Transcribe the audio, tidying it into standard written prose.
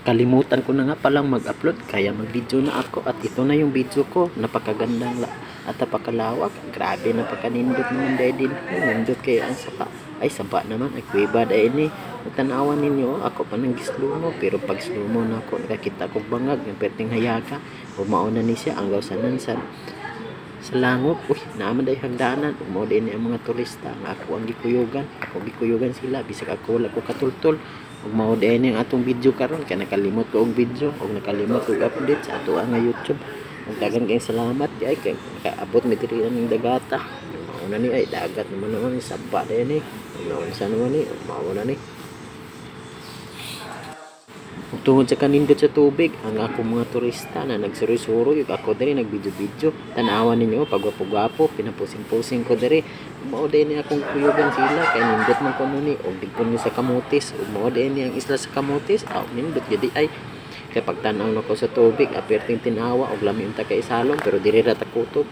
Kalimutan ko na nga palang mag-upload kaya mag-video na ako at ito na yung video ko. Napakagandang at napakalawak. Grabe, napakanindot naman dahil din. Nindot kayo ang sapa. Ay sapa naman, ay kuiba dahil ni. Tanawan ninyo, ako pa nang slow mo. Pero pag slow mo na ako, nakakita ko bangag yung perting hayaga. Umauna ni siya, ang gawsanan sa langop. Uy, naman dahil hagdanan. Umaw din ang mga turista. Ako ang gikuyugan. Ako gikuyugan sila. Bisag ako wala ko katultol. Ug mao din ang atong video karon kay nakalimot ko og video ug nakalimot og update sa ato nga YouTube. Ug daghang kayong salamat kay nakaabot mi diri ning dagata. Mao na ni ay dagat naman ni saba din ni. Mao sa naman ni mao na ni. Ug tungod sa kanindot sa tubig ang ako mga turista na nagsuroy-suroy ug ako diri nagvideo-video. Tanawan ninyo pagwapo-gwapo pinapusing-pusing ko diri. Mao din ni akong kuyugan sila kay nindot man ko ni og digpon ni sa Kamutis ug mao din ni ang isla sa Kamutis nindot gid ay kay pagtan-aw nako sa tubig aperting tinawa og lami unta kay salom pero diri ra ta kutob.